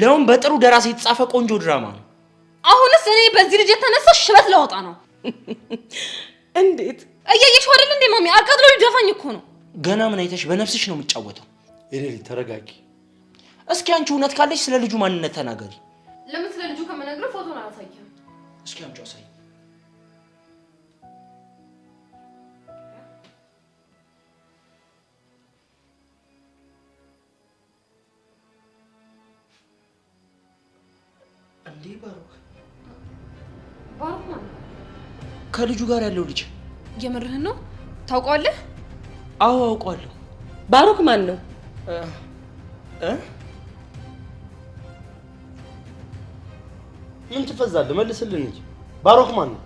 ለውን በጥሩ ደራሲ የተጻፈ ቆንጆ ድራማ ነው አሁንስ እኔ በዚህ ልጅ የተነሳ ሽበት ላወጣ ነው እንዴት እያየሽ አይደል እንዴ ማሚ አቃጥሎ ይደፋኝ እኮ ነው ገና ምን አይተሽ በነፍስሽ ነው የምትጫወተው ኤሌሊ ተረጋጊ እስኪ አንቺ እውነት ካለሽ ስለ ልጁ ማንነት ተናገሪ ለምን ስለ ልጁ ከመናገር ፎቶን አላሳየም እስኪ አምጪው አሳይ እንዴ ባሩክ ማን ከልጁ ጋር ያለው ልጅ የምርህን ነው ታውቀዋለህ አዎ አውቀዋለሁ ባሩክ ማን ነው ምን ትፈዛለህ መልስልን እንጂ ባሩክ ማን ነው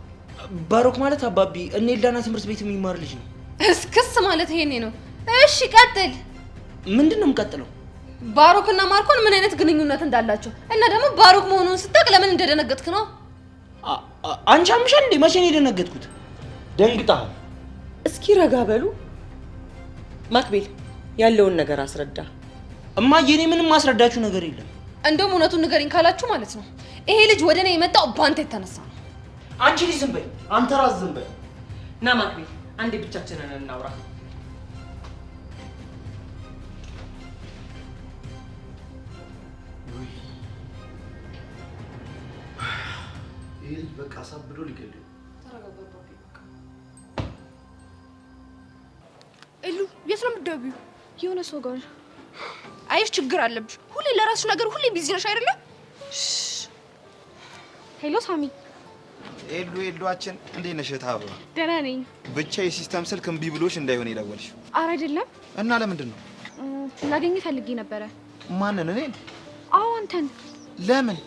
ባሩክ ማለት አባቢ እኔ ኤልዳና ትምህርት ቤት የሚማር ልጅ ነው እስክስ ማለት ይሄኔ ነው እሺ ቀጥል ምንድነው የምቀጥለው ባሩክና ማርኮን ምን አይነት ግንኙነት እንዳላቸው እና ደግሞ ባሩክ መሆኑን ስታቅ ለምን እንደደነገጥክ ነው አንቺ አምሻል እንዴ መቼ ነው የደነገጥኩት ደንግጣል እስኪ ረጋ በሉ ማክቤል ያለውን ነገር አስረዳ እማዬ እኔ ምንም ማስረዳችሁ ነገር የለም እንደውም እውነቱን ንገሪኝ ካላችሁ ማለት ነው ይሄ ልጅ ወደኔ የመጣው ባንተ የተነሳ ነው አንቺ ልጅ ዝም በይ አንተ ራስ ዝም በይ ና ማክቤል አንዴ ብቻችንን እናውራ ይሄ በቃ ሳብዶ ሊገድል እሉ የት ነው የምትደውይው የሆነ ሰው ጋር አይሽ ችግር አለብሽ ሁሌ ለራስሽ ነገር ሁሌ ቢዚ ነሽ አይደለ ሄሎ ሳሚ ኤልዱአችን እንዴ ነሽ ታባ ደህና ነኝ ብቻ የሲስተም ስልክ እምቢ ብሎሽ እንዳይሆን ይደወልሽ አረ አይደለም እና ለምንድን ነው ላገኝ ፈልጌ ነበር ማንን እኔን አዎ አንተን ለምን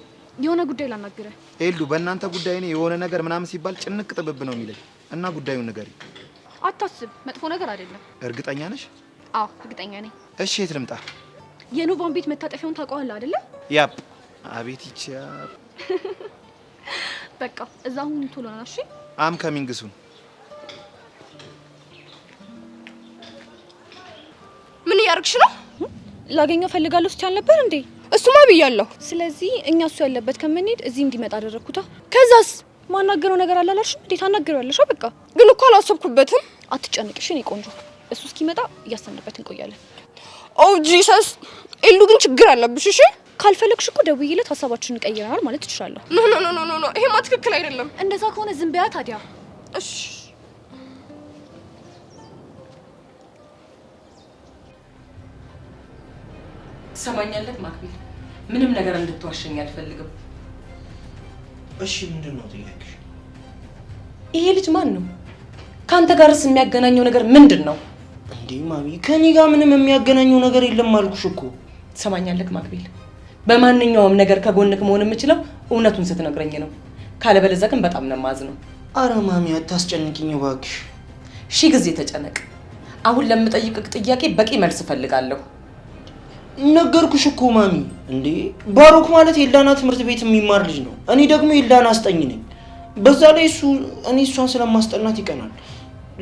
የሆነ ጉዳይ ላናግርህ ኤልዱ በእናንተ ጉዳይ ነው የሆነ ነገር ምናምን ሲባል ጭንቅ ጥብብ ነው የሚለኝ እና ጉዳዩን ንገሪ አታስብ መጥፎ ነገር አይደለም እርግጠኛ ነሽ አዎ እርግጠኛ ነኝ እሺ የት ልምጣ የኖቫን ቤት መታጠፊያውን ታውቀዋለህ አይደለ ያፕ አቤት ይቻ በቃ እዛው ቶሎ ና እሺ አም ከሚንግሱን ምን ያርክሽ ነው ላገኘው ፈልጋለሁ ስታል ነበር እንዴ እሱማ ብያለሁ ስለዚህ እኛ እሱ ያለበት ከመንሄድ እዚህ እንዲመጣ አደረኩታ ከዛስ ማናገረው ነገር አላላልሽ እንዴ ታናገሪዋለሽ በቃ ግን እኮ አላሰብኩበትም አትጨነቅሽ እኔ ቆንጆ እሱ እስኪመጣ እያሰነበት እንቆያለን ኦ ጂሰስ ኤሉ ግን ችግር አለብሽ እሺ ካልፈለግሽ እኮ ደውይለት ሐሳባችንን እንቀይረናል ማለት ትችላለህ ኖ ይሄማ ትክክል አይደለም እንደዛ ከሆነ ዝም በያ ታዲያ እሺ ሰማኛለህ ማክቤል ምንም ነገር እንድትዋሸኝ አልፈልግም እሺ ምንድነው ጥያቄሽ ይሄ ልጅ ማን ነው ካንተ ጋርስ የሚያገናኘው ነገር ምንድነው እንዴ ማሚ ከኔ ጋር ምንም የሚያገናኘው ነገር የለም አልኩሽ እኮ ሰማኛለህ ማክቤል በማንኛውም ነገር ከጎንክ መሆን የምችለው እውነቱን ስትነግረኝ ነው ካለበለዚያ ግን በጣም ነው ማዝነው አረ ማሚ አታስጨንቂኝ እባክሽ ሺ ጊዜ ተጨነቅ አሁን ለምጠይቅክ ጥያቄ በቂ መልስ ፈልጋለሁ ነገርኩሽ እኮ ማሚ እንዴ ባሩክ ማለት ኤልዳና ትምህርት ቤት የሚማር ልጅ ነው እኔ ደግሞ ኤልዳና አስጠኝ ነኝ በዛ ላይ እሷን ስለማስጠናት ይቀናል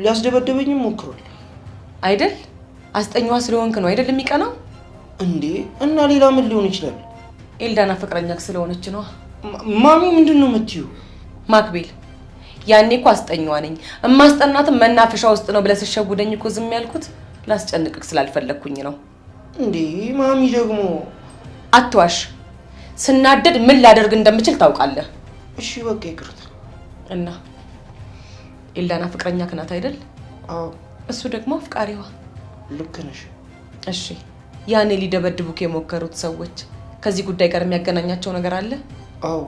ሊያስደበደበኝም ሞክሯል አይደል አስጠኛዋ ስለሆንክ ነው አይደል የሚቀናው እንዴ እና ሌላ ምን ሊሆን ይችላል ኤልዳና ፍቅረኛክ ስለሆነች ነው ማሚ ምንድነው የምትዩ ማክቤል ያኔ እኮ አስጠኛዋ ነኝ እማስጠናትም መናፈሻ ውስጥ ነው ብለህ ሸውደኝ እኮ ዝም ያልኩት ላስጨንቅክ ስላልፈለኩኝ ነው እንዴ ማሚ ደግሞ አትዋሽ ስናደድ ምን ላደርግ እንደምችል ታውቃለህ እሺ በቃ ይቅርታ እና ኤልዳና ፍቅረኛክ ናት አይደል አዎ እሱ ደግሞ አፍቃሪዋ ልክ ነሽ እሺ ያኔ ሊደበድቡክ የሞከሩት ሰዎች ከዚህ ጉዳይ ጋር የሚያገናኛቸው ነገር አለ አዎ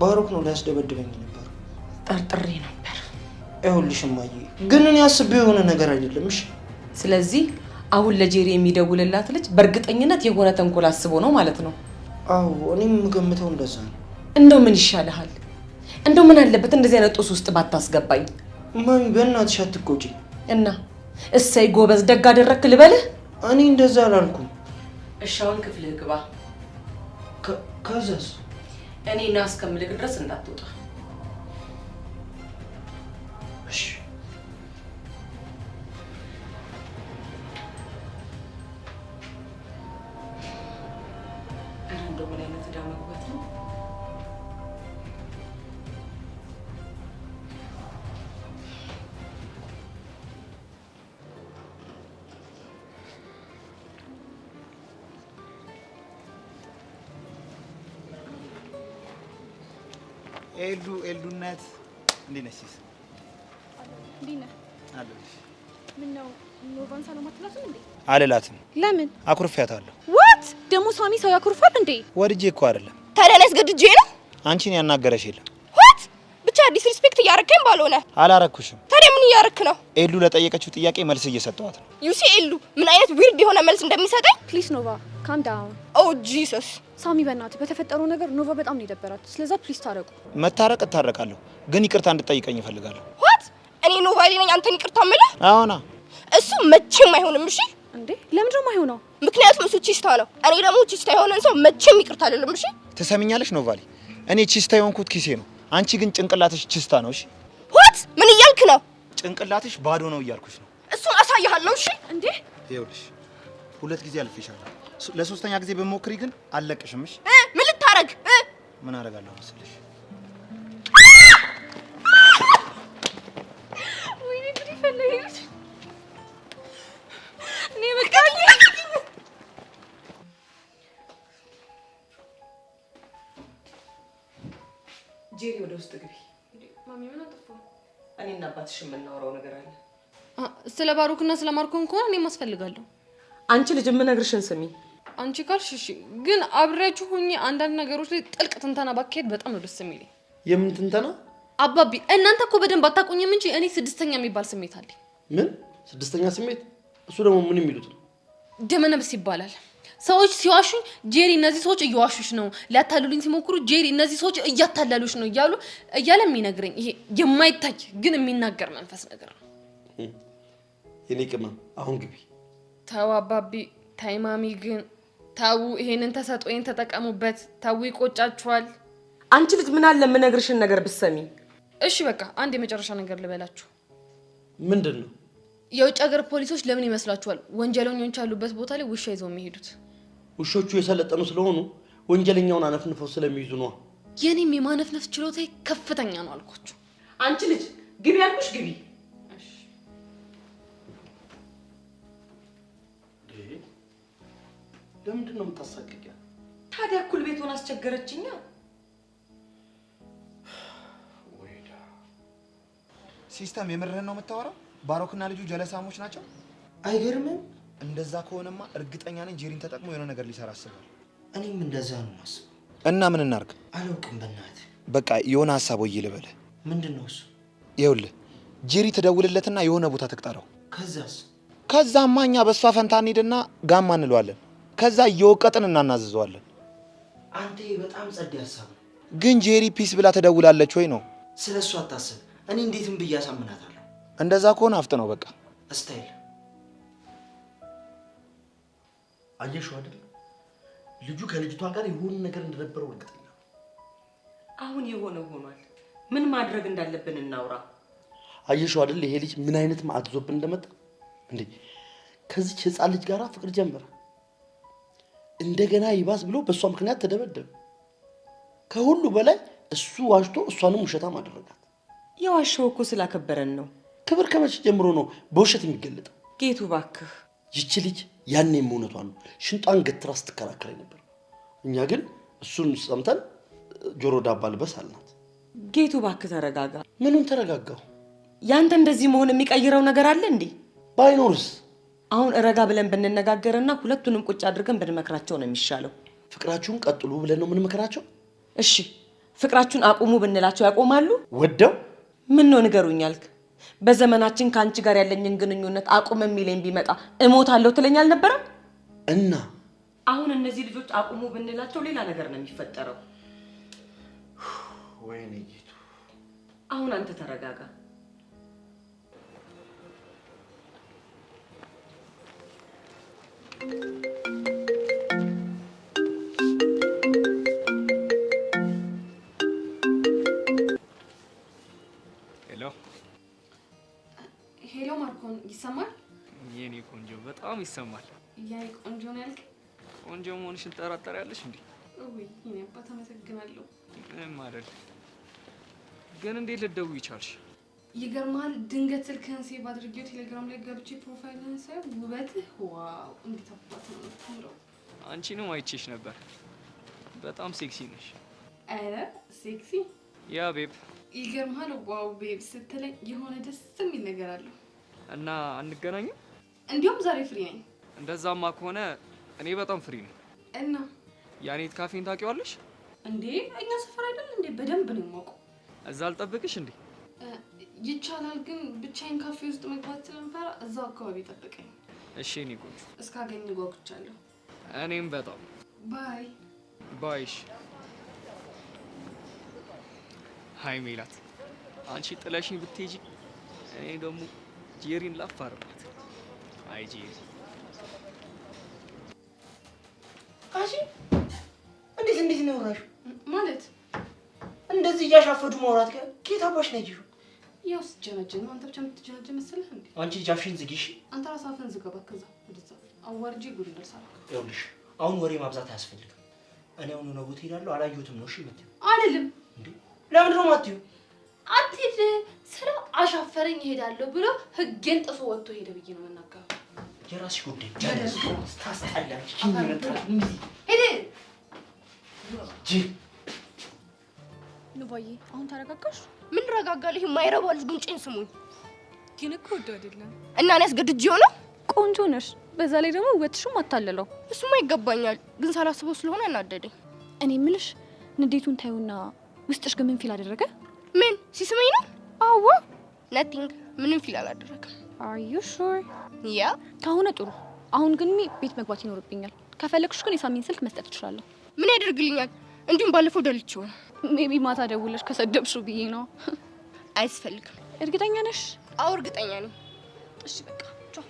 ባሩክ ነው ሊያስደበድበኝ ነበር ጠርጥሬ ነበር ይኸውልሽ እማዬ ግን እኔ አስቤው የሆነ ነገር አይደለም እሺ ስለዚህ አሁን ለጄሪ የሚደውልላት ልጅ በእርግጠኝነት የሆነ ተንኮል አስቦ ነው ማለት ነው አዎ እኔም ገምተው እንደዛ ነው እንደው ምን ይሻልሃል እንደው ምን አለበት እንደዚህ አይነት ጦስ ውስጥ ባታስገባኝ ማሚ በእናትሽ አትቆጪ እና እሰይ ጎበዝ ደግ አደረክ ልበልህ እኔ እንደዛ አላልኩም እሻውን ክፍልህ ግባ ከዛስ እኔ እና እስከምልክ ድረስ እንዳትወጣ እሺ እንደው ምን አይነት ዕዳ መግባት ነው? ኤልዱነት እንዴት ነሽ? እንዴት ነህ? አለሁልሽ። ምን ነው ኖቫን ሰላም አትላትም እንዴ? አልላትም። ለምን? አኩርፊያታለሁ። ዋት ደግሞ ሳሚ ሰው ያኩርፋል እንዴ? ወድጄ እኮ አይደለም። ታዲያ ያስገድጄ ነው? አንቺን ያናገረሽ የለም። ዋት ብቻ ዲስሪስፔክት እያረከኝ ባልሆነ። አላረኩሽም። ታዲያ ምን እያረክ ነው? ኤሉ ለጠየቀችው ጥያቄ መልስ እየሰጠዋት ነው። ዩሲ ኤሉ ምን አይነት ዊርድ የሆነ መልስ እንደሚሰጠኝ። ፕሊዝ ኖቫ ካም ዳውን። ኦ ጂሰስ ሳሚ በእናትህ በተፈጠረው ነገር ኖቫ በጣም ነው የደበራት። ስለዛ ፕሊዝ ታረቁ። መታረቅ እታረቃለሁ፣ ግን ይቅርታ እንድጠይቀኝ እፈልጋለሁ። ዋት እኔ ኖቫ ነኝ አንተን ይቅርታ የምልህ? አዎና። እሱ መቼም አይሆንም። እሺ እንዴ ለምንድን ነው የማይሆነው? ምክንያቱም እሱ ቺስታ ነው፣ እኔ ደግሞ ቺስታ የሆነን ሰው መቼም ይቅርታ አይደለም። እሺ ትሰሚኛለሽ ኖቫሊ? እኔ ቺስታ የሆንኩት ኪሴ ነው፣ አንቺ ግን ጭንቅላትሽ ቺስታ ነው። እሺ ዋት ምን እያልክ ነው? ጭንቅላትሽ ባዶ ነው እያልኩሽ ነው። እሱን አሳይሃለሁ። እሺ እንዴ ይኸውልሽ 2 ጊዜ አልፌሻለሁ። ለሶስተኛ ጊዜ በሞክሪ ግን አልለቅሽም። እሺ ምን ልታረግ? ምን አደርጋለሁ መሰለሽ? ወይኔ ጉድ ይፈለግሽ እኔ በቃ ጄሪ ወደ ውስጥ ግቢ። ማሚ ምን አጠፋው? እኔና አባትሽ የምናወራው ነገር አለ። ስለ ባሩክና ስለ ማርኮን ከሆነ እኔም አስፈልጋለሁ። አንቺ ልጅ የምነግርሽን ስሚ። አንቺ ካልሽ እሺ፣ ግን አብሬያችሁ ሆኜ አንዳንድ ነገሮች ላይ ጥልቅ ትንተና ባካሄድ በጣም ነው ደስ የሚለኝ። የምን ትንተና? አባቢ እናንተ እኮ በደንብ አታውቁኝም እንጂ እኔ ስድስተኛ የሚባል ስሜት አለኝ። ምን ስድስተኛ ስሜት? እሱ ደግሞ ምን የሚሉት ነው? ደመነፍስ ይባላል። ሰዎች ሲዋሹኝ ጄሪ እነዚህ ሰዎች እየዋሹሽ ነው፣ ሊያታልሉኝ ሲሞክሩ ጄሪ እነዚህ ሰዎች እያታለሉሽ ነው እያለ የሚነግረኝ ይሄ የማይታይ ግን የሚናገር መንፈስ ነገር ነው። የኔ ቅመም አሁን ግቢ። ተው አባቢ ታይማሚ ግን ታው ይሄንን ተሰጦኝ ተጠቀሙበት። ታው ይቆጫችኋል። አንቺ ልጅ ምን አለ የምነግርሽን ነገር ብትሰሚ። እሺ በቃ አንድ የመጨረሻ ነገር ልበላችሁ። ምንድን ነው? የውጭ ሀገር ፖሊሶች ለምን ይመስላችኋል ወንጀለኞች ያሉበት ቦታ ላይ ውሻ ይዘው የሚሄዱት? ውሾቹ የሰለጠኑ ስለሆኑ ወንጀለኛውን አነፍንፈው ስለሚይዙ ነው። የኔም የማነፍነፍ ችሎታዬ ከፍተኛ ነው አልኳችሁ። አንቺ ልጅ ግቢ ያልኩሽ ግቢ። ለምንድን ነው የምታሳቅቂያ? ታዲያ እኩል ቤቱን አስቸገረችኛ። ወይዳ ሲስተም የምርህን ነው የምታወራው? ባሮክና ልጁ ጀለሳሞች ናቸው? አይገርምም? እንደዛ ከሆነማ እርግጠኛ ነኝ ጄሪን ተጠቅሞ የሆነ ነገር ሊሰራ አስቧል። እኔም እንደዛ ነው የማስበው። እና ምን እናርግ? አላውቅም በእናትህ። በቃ የሆነ ሀሳብ ወይ ልበልህ። ምንድን ነው እሱ? ይኸውልህ ጄሪ ትደውልለትና የሆነ ቦታ ትቅጠረው። ከዛስ? ከዛማ እኛ በእሷ ፈንታ እንሂድና ጋማ እንለዋለን። ከዛ እየወቀጥን እናናዝዘዋለን። አንተ በጣም ጸዴ ሀሳብ ነው። ግን ጄሪ ፒስ ብላ ትደውላለች ወይ ነው? ስለ እሱ አታስብ። እኔ እንዴትም ብዬ አሳምናታለሁ። እንደዛ ከሆነ አፍጥነው በቃ። ስታይል አየሽው አይደል? ልጁ ከልጅቷ ጋር የሆነ ነገር እንደነበረው እርግጠኛ ነው። አሁን የሆነ ሆኗል። ምን ማድረግ እንዳለብን እናውራ። አየሽው አይደል? ይሄ ልጅ ምን አይነት ማዕት ዞብን እንደመጣ እንዴ! ከዚች ህፃን ልጅ ጋር ፍቅር ጀመረ። እንደገና ይባስ ብሎ በእሷ ምክንያት ተደበደበ። ከሁሉ በላይ እሱ ዋሽቶ እሷንም ውሸታም አደረጋት። የዋሸው እኮ ስላከበረን ነው። ክብር ከመቼ ጀምሮ ነው በውሸት የሚገለጠው? ጌቱ ባክህ። ይቺ ልጅ ያኔም እውነቷን ነው። ሽንጧን ገትራ ስትከራከረኝ ነበር። እኛ ግን እሱን ሰምተን ጆሮ ዳባ ልበስ አልናት። ጌቱ ባክህ ተረጋጋ። ምኑን ተረጋጋሁ? ያንተ እንደዚህ መሆን የሚቀይረው ነገር አለ እንዴ? ባይኖርስ? አሁን እረጋ ብለን ብንነጋገርና ሁለቱንም ቁጭ አድርገን ብንመክራቸው ነው የሚሻለው። ፍቅራችሁን ቀጥሉ ብለን ነው የምንመክራቸው። እሺ ፍቅራችሁን አቁሙ ብንላቸው ያቆማሉ? ወደው ምን ነው ንገሩኝ አልክ? በዘመናችን ካንቺ ጋር ያለኝን ግንኙነት አቁም የሚለኝ ቢመጣ እሞታለሁ ትለኝ አልነበረም? እና አሁን እነዚህ ልጆች አቁሙ ብንላቸው ሌላ ነገር ነው የሚፈጠረው። ወይኔ ጌቱ። አሁን አንተ ተረጋጋ። ሄሎ ማርኮን ይሰማል? የኔ ቆንጆ በጣም ይሰማል። ያይ ቆንጆ ነው ያልክ? ቆንጆ መሆንሽን ትጠራጠሪያለሽ እንዴ? ወይ እኔ አባት አመሰግናለሁ። ምንም አይደል። ግን እንዴት ልትደውይ ቻልሽ? ይገርማል። ድንገት ስልክህን ሴቭ አድርጌው ቴሌግራም ላይ ገብቼ ፕሮፋይልህን ሳይ ውበትህ ዋው! እንዴት አባት ነው የምታምረው! አንቺንም አይቼሽ ነበር። በጣም ሴክሲ ነሽ። አረ ሴክሲ ያ ቤብ። ይገርማል። ዋው ቤብ ስትለኝ የሆነ ደስ የሚል ነገር አለው። እና አንገናኝም? እንዲያውም ዛሬ ፍሪ ነኝ። እንደዛማ ከሆነ እኔ በጣም ፍሪ ነኝ። እና ያኔት ካፌን ታውቂዋለሽ እንዴ? እኛ ሰፈር አይደል እንዴ? በደንብ ነው የማውቀው። እዛ አልጠብቅሽ እንዴ? ይቻላል፣ ግን ብቻዬን ካፌ ውስጥ መግባት ስለምፈራ እዛው አካባቢ ጠብቀኝ። እሺ እኔ ቆንጆ። እስካገኝ ጓጉቻለሁ። እኔም በጣም ባይ ባይሽ። ሃይ ሜላት፣ አንቺ ጥለሽኝ ብትሄጂ እኔ ደግሞ ጄሪን ላፋርባት። አይ ጄሪ። ካሺ እንዴት ነው ራሹ? ማለት እንደዚህ እያሻፈዱ ማውራት ከታባሽ ነኝ ይሁ ያው ስጀነጀን ነው። አንተ ብቻ የምትጀነጀ መሰለህ እንዴ? አንቺ ጃፍሽን ዝጊሽ። አንተ ራስህ አፍህን ዝጋ ከዛ ወደዛ አዋርጄ ጉድ ደርሳለሁ። ይኸውልሽ አሁን ወሬ ማብዛት አያስፈልግም። እኔ አሁን ነው ቦታ ሄዳለሁ። አላየሁትም ነው እሺ የምትይው? አይደለም እንዴ ለምንድን ነው የማትይው? አትሄድ ስለው አሻፈረኝ እሄዳለሁ ብሎ ህጌን ጥሶ ወጥቶ ሄደ ብዬ ነው የምናገረው። የራስሽ ጉዳይ። ጀለስ ታስጠላለች። ኪኒ መጣ እንዴ? ሄደ ጂ ንባዬ አሁን ተረጋጋሽ? ምን ረጋጋለህ? የማይረባ ልጅ ጉንጬን ስሙኝ። ግን እኮ ወደ አይደለም እና እኔ አስገድጄው ነው። ቆንጆ ነሽ፣ በዛ ላይ ደግሞ ውበትሽም አታለለው። እሱማ ይገባኛል፣ ግን ሳላስበው ስለሆነ አናደደኝ። እኔ ምልሽ ንዴቱን ታዩና ውስጥሽ ግን ምን ፊል አደረገ? ምን ሲስመኝ ነው? አዎ ነቲንግ፣ ምንም ፊል አላደረገም። አር ዩ ሹር? ያ ከሆነ ጥሩ። አሁን ግን ቤት መግባት ይኖርብኛል። ከፈለግሽ ግን የሳሚን ስልክ መስጠት እችላለሁ። ምን ያደርግልኛል? እንዲሁም ባለፈው ደልቼው ነው። ሜቢ ማታ ደውለሽ ከሰደብሽው ብዬ ነው። አያስፈልግም። እርግጠኛ ነሽ? አዎ እርግጠኛ ነኝ። እሺ በቃ ቻው።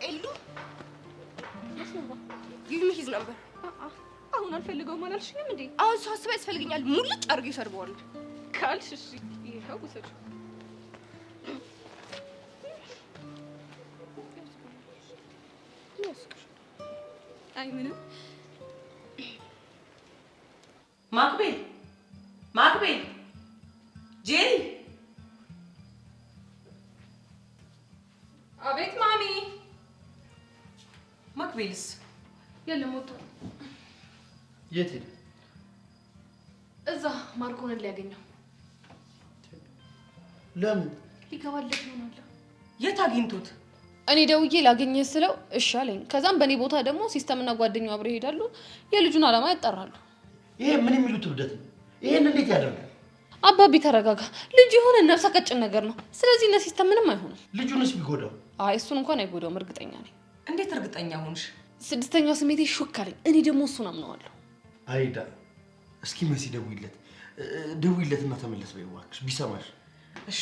ኤሉ ጊቭ ሚ ሂዝ ነምበር። አሁን አልፈልገውም አላልሽኝም እንዴ? አሁን ሳስበው ያስፈልገኛል። ሙልጭ አድርጌ እሰርበዋለሁ ካልሽ እሺ ይሄው ውሰጂ። አይ ምንም። ማክቤል ጄሪ። አቤት ማሚ። ማክቤልስ? የለም ወጣ። የት ሄደ? እዛ ማርኮንን ሊያገኘው። ለምን? ሊገባለት ይሆናል። የት አግኝቶት? እኔ ደውዬ ላገኘህ ስለው እሺ አለኝ። ከዛም በእኔ ቦታ ደግሞ ሲስተምና ጓደኛው አብረው ይሄዳሉ። የልጁን አላማ ያጣራሉ። ይሄ ምን የሚሉት እብደት ነው? ይሄን እንዴት ያደርጋል? አባቢ ተረጋጋ። ልጁ የሆነ ነፍሰ ቀጭን ነገር ነው። ስለዚህ እነ ሲስተም ምንም አይሆንም። ልጁንስ ቢጎዳው? አይ እሱን እንኳን አይጎዳውም፣ እርግጠኛ ነኝ። እንዴት እርግጠኛ ሆንሽ? ስድስተኛው ስሜቴ ሹክ አለኝ። እኔ ደግሞ እሱን አምነዋለሁ። አይዳ እስኪ መሲ ደውይለትና ተመለስ በይው እባክሽ ቢሰማሽ። እሺ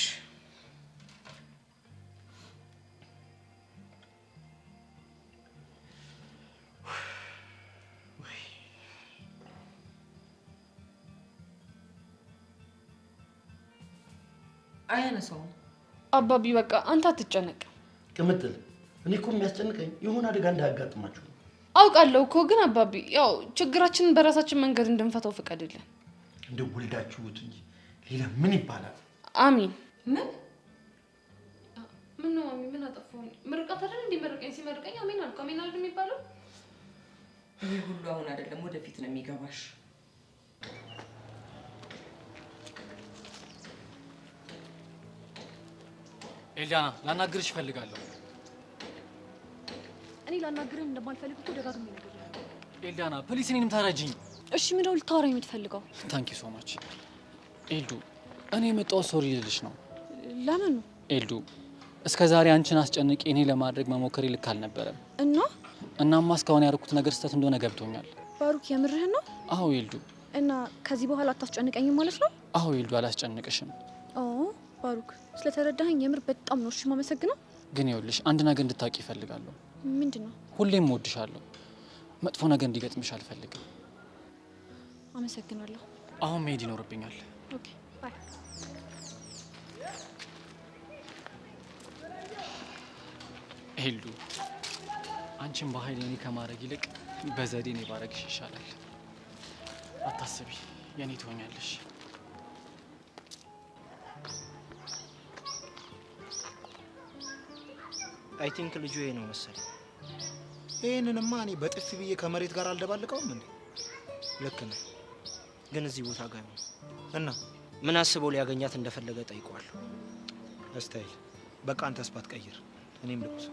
አያነሳውም። አባቢ በቃ አንተ አትጨነቅ። ቅምጥል፣ እኔ እኮ የሚያስጨንቀኝ የሆነ አደጋ እንዳያጋጥማችሁ ነው። አውቃለሁ እኮ ግን አባቢ ያው ችግራችንን በራሳችን መንገድ እንድንፈታው ፍቀድልን። እንደው ወልዳችሁት እንጂ ሌላ ምን ይባላል? አሚን። ምን ነው ማሚ? ምን አጠፋሁ? ምርቃት አይደል እንዲመርቀኝ ሲመርቀኝ አሚን አልኩ። አሚን አይደል የሚባለው? ይሄ ሁሉ አሁን አይደለም ወደፊት ነው የሚገባሽ። ኤልዳና ላናግርሽ እፈልጋለሁ። እኔ ላናግርህ እንደማልፈልግ እኮ ደጋግሜ ነግሬሃለሁ። ኤልዳና ፕሊስ እኔንም ታረጂኝ። እሺ ምንድነው ልታወራኝ የምትፈልገው? ታንኪ ሶ ማች ኤልዱ። እኔ የመጣሁት ሶሪ ልልሽ ነው። ለምን? ኤልዱ እስከ ዛሬ አንቺን አስጨንቄ እኔ ለማድረግ መሞከሬ ልክ አልነበረም። እናማ እስካሁን ያደረኩት ነገር ስህተት እንደሆነ ገብቶኛል። ባሩክ የምርህን ነው? አዎ ኤልዱ። እና ከዚህ በኋላ አታስጨንቀኝም ማለት ነው? አዎ ኤልዱ አላስጨንቅሽም። ባሩክ ስለተረዳኸኝ የምር በጣም ነው እሺ የማመሰግነው። ግን ይኸውልሽ አንድ ነገር እንድታውቂ እፈልጋለሁ። ምንድነው? ሁሌም እወድሻለሁ። መጥፎ ነገር እንዲገጥምሽ አልፈልግም። አመሰግናለሁ። አሁን መሄድ ይኖርብኛል። ኦኬ ባይ። ሄሉ አንቺን በኃይል የኔ ከማድረግ ይልቅ በዘዴ እኔ ባረግሽ ይሻላል። አታስቢ፣ የኔ ትሆኛለሽ። አይ ቲንክ ልጁ ይሄ ነው መሰለኝ። ይሄንንማ እኔ በጥፊ ብዬ ከመሬት ጋር አልደባልቀውም እንዴ? ልክ ነው፣ ግን እዚህ ቦታ ጋር ነው እና ምን አስበው ሊያገኛት እንደፈለገ ጠይቀዋለሁ። እስታይል በቃ አንተ ስፓት ቀይር፣ እኔም ልቁስ።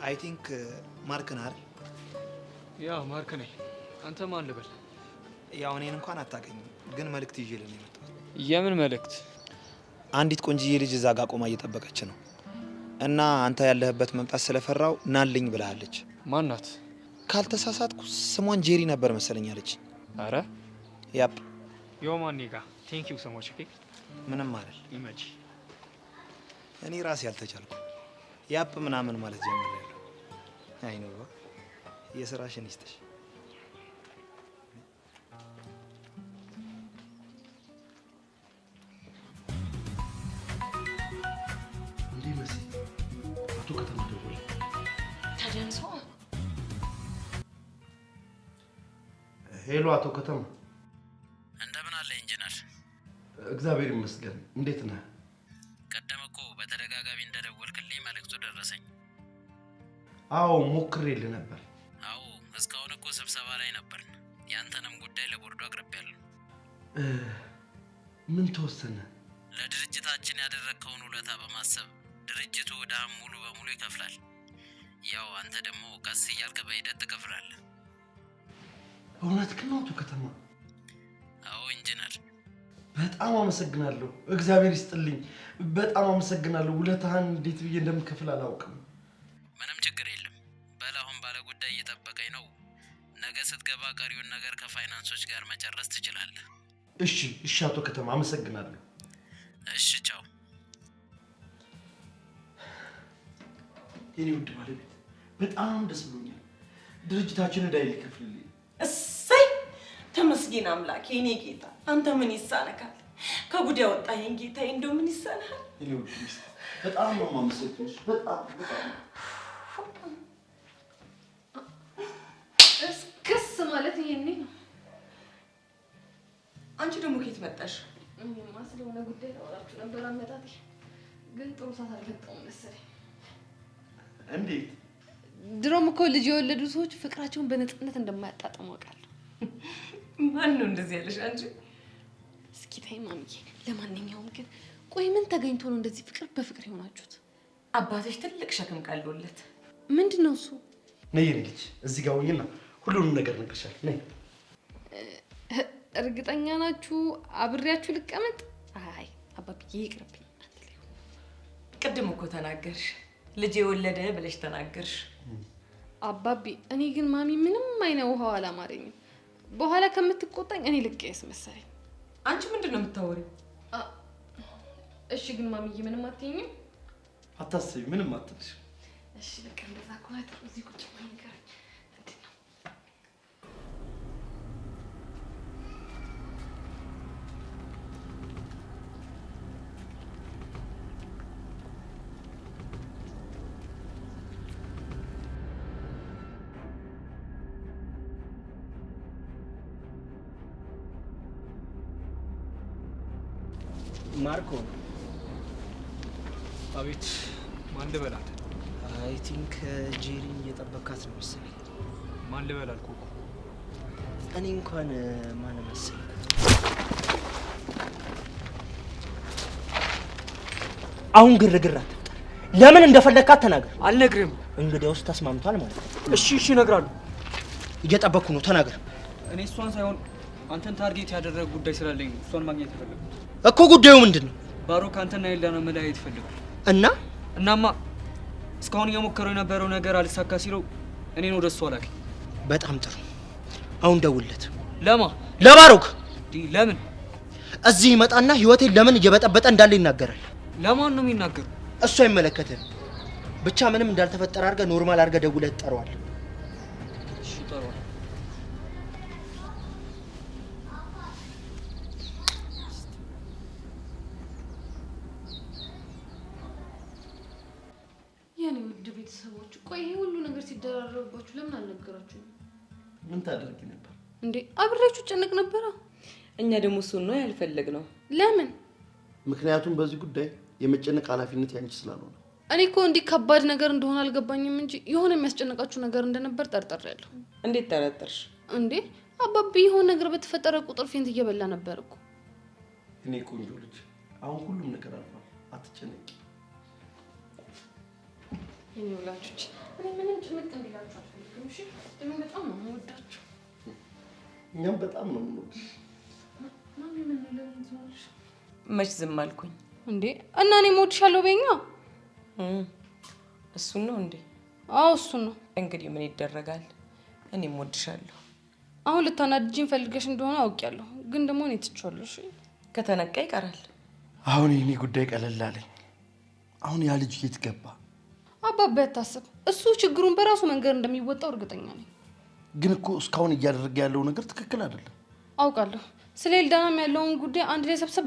አይ ቲንክ ማርክ ነህ አይደል? ያ ማርክ ነኝ። አንተ ማን ልበል? ያው እኔን እንኳን አታገኝም፣ ግን መልእክት ይዤ ልኝ የመጣሁት። የምን መልእክት? አንዲት ቆንጅዬ ልጅ እዛ ጋር ቆማ እየጠበቀች ነው እና አንተ ያለህበት መምጣት ስለፈራው ናልኝ ብለሃለች። ማን ናት? ካልተሳሳትኩ ስሟን ጄሪ ነበር መሰለኝ አለች። አረ ያፕ ዮማኒጋ ቴንክ ዩ ሶ ማች። ኦኬ ምንም አይደል። ኢሜጅ እኔ ራሴ ያልተቻልኩ ያፕ ምናምን ማለት ጀምሬያለሁ። አይ ነው የስራሽን ይስጥሽ። እንዴ መሲ አቶ ከተማ ደወለ። ተደንሰው ሄሎ አቶ ከተማ። እንደምን አለ ኢንጂነር? እግዚአብሔር ይመስገን። እንዴት ነህ? ቀደም እኮ በተደጋጋሚ እንደደወልክልኝ መልእክቱ ደረሰኝ። አዎ ሞክሬልህ ነበር። አዎ እስካሁን እኮ ስብሰባ ላይ ነበርን። ያንተንም ጉዳይ ለቦርዱ አቅርቤያለሁ። ምን ተወሰነ? ለድርጅታችን ያደረግከውን ውለታ በማሰብ ድርጅቱ ዕዳህን ሙሉ በሙሉ ይከፍላል። ያው አንተ ደግሞ ቀስ እያልክ በሂደት ትከፍላለህ። እውነት ግን አቶ ከተማ? አዎ ኢንጂነር። በጣም አመሰግናለሁ። እግዚአብሔር ይስጥልኝ። በጣም አመሰግናለሁ። ውለታህን እንዴት ብዬ እንደምከፍል አላውቅም። ምንም ችግር የለም። በል አሁን ባለ ጉዳይ እየጠበቀኝ ነው። ነገ ስትገባ ቀሪውን ነገር ከፋይናንሶች ጋር መጨረስ ትችላለህ። እሺ እሺ አቶ ከተማ አመሰግናለሁ። እሺ ቻው። የኔ ውድ ባለቤት በጣም ደስ ብሎኛል። ድርጅታችን ዕዳ ሊከፍልልኝ። እሰይ ተመስገን አምላክ። የኔ ጌታ አንተ ምን ይሳነካል? ከጉድ ያወጣኸኝ ጌታዬ እንደው ምን ይሳነሃል? የኔ ውድ ሚስት በጣም ነው የማመሰግንሽ። በጣም እስክስ ማለት ይሄኔ ነው። አንቺ ደግሞ ከየት መጣሽ? እኔማ ስለሆነ ጉዳይ ላወራችሁ ነበር አመጣጤ፣ ግን ጥሩ ሰዓት አልገጠመም መሰለኝ። እንዴት? ድሮም እኮ ልጅ የወለዱ ሰዎች ፍቅራቸውን በነፃነት እንደማያጣጥሙ አውቃለሁ። ማን ነው እንደዚህ ያለሽ አንቺ? እስኪ ተይ ማሚዬ። ለማንኛውም ግን ቆይ ምን ተገኝቶ ነው እንደዚህ ፍቅር በፍቅር የሆናችሁት? አባትሽ ትልቅ ሸክም ቀሎለት። ምንድን ነው እሱ? ነይ የኔ ልጅ እዚህ ጋር ሆኝና ሁሉንም ነገር ነግርሻለሁ። ነይ። እርግጠኛ ናችሁ አብሬያችሁ ልቀመጥ? አይ አባብዬ ይቅርብኝ። ቅድም እኮ ተናገርሽ፣ ልጅ የወለደ ብለሽ ተናገርሽ። አባቢ እኔ ግን ማሚ ምንም አይነት ውሃው አላማረኝም። በኋላ ከምትቆጣኝ እኔ ልቀየስ መሰለኝ። አንቺ ምንድን ነው የምታወሪው? እሺ ግን ማሚዬ ምንም አትይኝም? አታስቢ፣ ምንም አትልሽ። እሺ በቃ እንደዛ ከሆነ ጥሩ። እዚህ ቁጭ ብለን ንገረኝ። ምንድን ነው? ማርኮ። አቤት። ማን ልበላት? አይ ቲንክ ጄሪን እየጠበካት ነው መሰለኝ። ማን ልበል አልኩህ እኮ። እኔ እንኳን ማን መሰለኝ። አሁን ግርግር አትፍጠር። ለምን እንደፈለግካት ተናገር። አልነግርም። እንግዲያውስ ተስማምቷል ማለት ነው። እሺ እሺ እነግራለሁ። እየጠበቅኩ ነው፣ ተናገር። እኔ እሷን ሳይሆን አንተን ታርጌት ያደረገ ጉዳይ ስላለኝ ነው እሷን ማግኘት የፈለኩት። እኮ ጉዳዩ ምንድን ነው? ባሮክ አንተና ኤልዳና መለያየት ይፈልጋል። እናማ እስካሁን እየሞከረው የነበረው ነገር አልሳካ ሲለው እኔን ወደ እሷ ላከኝ። በጣም ጥሩ። አሁን ደውልለት። ለማ? ለባሮክ። ለምን? እዚህ ይመጣና ህይወቴን ለምን እየበጠበጠ እንዳለ ይናገራል። ለማን ነው የሚናገረው? እሱ አይመለከትም። ብቻ ምንም እንዳልተፈጠረ አድርገህ ኖርማል አድርገህ ደውለህ ትጠራዋለህ። ጠሯል። የኔ ውድ ቤተሰቦች ቆይ ይሄ ሁሉ ነገር ሲደራረብባችሁ ለምን አልነገራችሁም? ምን ታደርጊ ነበር እንዴ? አብሬያችሁ ጨነቅ ነበር። እኛ ደግሞ እሱን ነው ያልፈለግነው። ለምን? ምክንያቱም በዚህ ጉዳይ የመጨነቅ ኃላፊነት ያንቺ ስላልሆነ። እኔ እኮ እንዲህ ከባድ ነገር እንደሆነ አልገባኝም እንጂ የሆነ የሚያስጨንቃችሁ ነገር እንደነበር ጠርጥሬያለሁ። እንዴት ጠረጠርሽ እንዴ? አባቢ የሆነ ነገር በተፈጠረ ቁጥር ፌንት እየበላ ነበር እኮ። እኔ ቆንጆ ልጅ አሁን ሁሉም ነገር አልፏል፣ አትጨነቂ። የኔ ወላጆች እኔ ምንም ጭንቅ እንዲላችሁ አልፈልግም። እሺ እኔ በጣም ነው የምወዳችሁ። እኛም በጣም ነው የምንወድሽ። ማን ምን ለምን መች ዝም አልኩኝ እንዴ? እና እኔ እወድሻለሁ በይኛ። እሱን ነው እንዴ? አዎ እሱን ነው። እንግዲህ ምን ይደረጋል፣ እኔም እወድሻለሁ። አሁን ልታናድጂኝ ፈልገሽ እንደሆነ አውቄያለሁ፣ ግን ደግሞ እኔ ትቼዋለሁ። እሺ ከተነቃ ይቀራል። አሁን የኔ ጉዳይ ቀለል አለኝ። አሁን ያ ልጅ የት ገባ? አባባ ያታስብ፣ እሱ ችግሩን በራሱ መንገድ እንደሚወጣው እርግጠኛ ነኝ። ግን እኮ እስካሁን እያደረገ ያለው ነገር ትክክል አይደለም። አውቃለሁ። ስለ ኤልዳናም ያለውን ጉዳይ አንድ ላይ ሰብሰብ